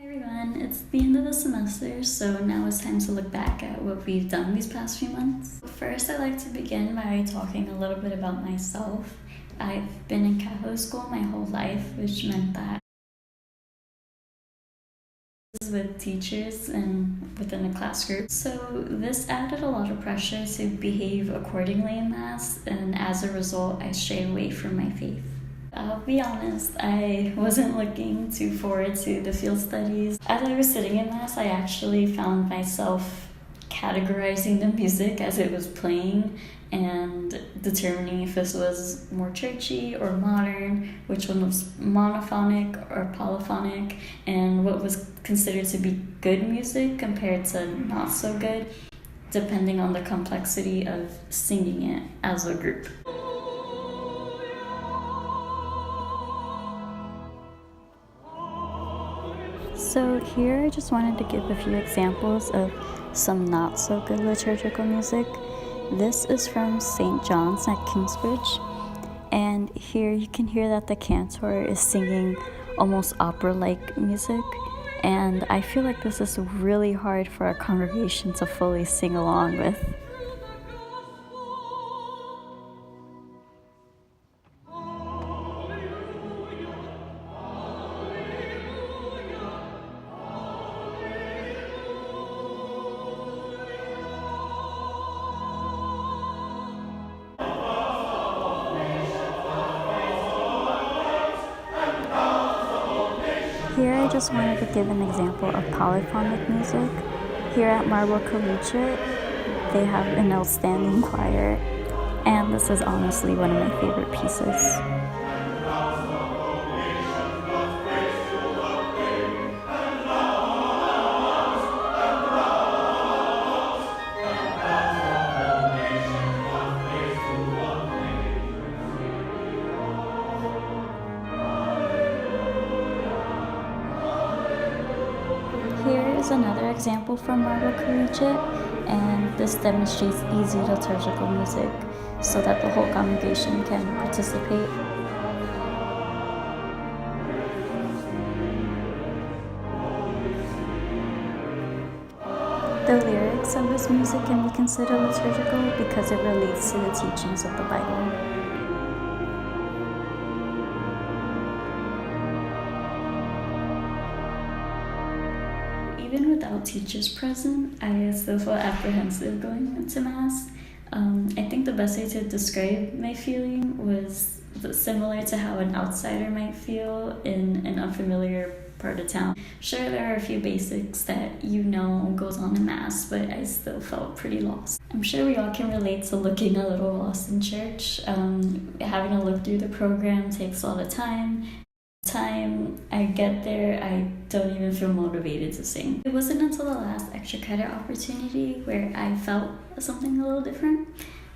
Hi everyone, it's the end of the semester, so now it's time to look back at what we've done these past few months. First, I'd like to begin by talking a little bit about myself. I've been in Catholic school my whole life, which meant that with teachers and within a class group. So this added a lot of pressure to behave accordingly in Mass, and as a result, I strayed away from my faith. I'll be honest, I wasn't looking too forward to the field studies. As I was sitting in Mass, I actually found myself categorizing the music as it was playing and determining if this was more churchy or modern, which one was monophonic or polyphonic, and what was considered to be good music compared to not so good, depending on the complexity of singing it as a group. So here I just wanted to give a few examples of some not so good liturgical music. This is from St. John's at Kingsbridge, and here you can hear that the cantor is singing almost opera-like music, and I feel like this is really hard for a congregation to fully sing along with. Here I just wanted to give an example of polyphonic music. Here at Marble Collegiate, they have an outstanding choir, and this is honestly one of my favorite pieces. Here is another example from Marble Collegiate, and this demonstrates easy liturgical music so that the whole congregation can participate. The lyrics of this music can be considered liturgical because it relates to the teachings of the Bible. Even without teachers present, I still felt apprehensive going into Mass. I think the best way to describe my feeling was similar to how an outsider might feel in an unfamiliar part of town. Sure, there are a few basics that you know goes on in Mass, but I still felt pretty lost. I'm sure we all can relate to looking a little lost in church. Having to look through the program takes a lot of time. I get there, I don't even feel motivated to sing. It wasn't until the last extra credit opportunity where I felt something a little different.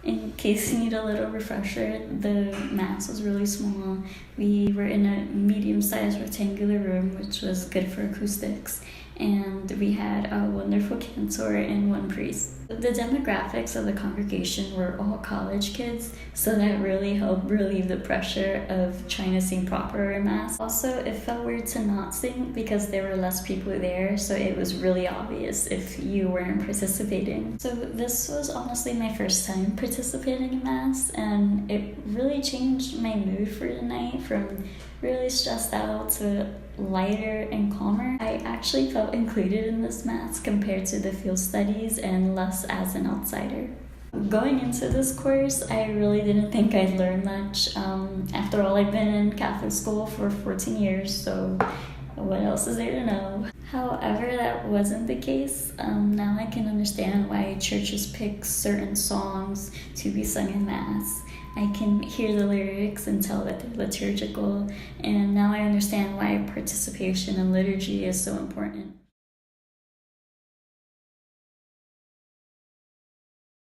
In case you need a little refresher, the Mass was really small. We were in a medium-sized rectangular room, which was good for acoustics, and we had a wonderful cantor and one priest. The demographics of the congregation were all college kids, so that really helped relieve the pressure of trying to sing proper in Mass. Also, it felt weird to not sing because there were less people there, so it was really obvious if you weren't participating. So this was honestly my first time participating in Mass, and it really changed my mood for the night from really stressed out to lighter and calmer. I actually felt included in this Mass compared to the field studies and less as an outsider. Going into this course, I really didn't think I'd learn much. After all, I've been in Catholic school for 14 years, so what else is there to know? However, that wasn't the case. Now I can understand why churches pick certain songs to be sung in Mass. I can hear the lyrics and tell that they're liturgical, and now I understand why participation in liturgy is so important.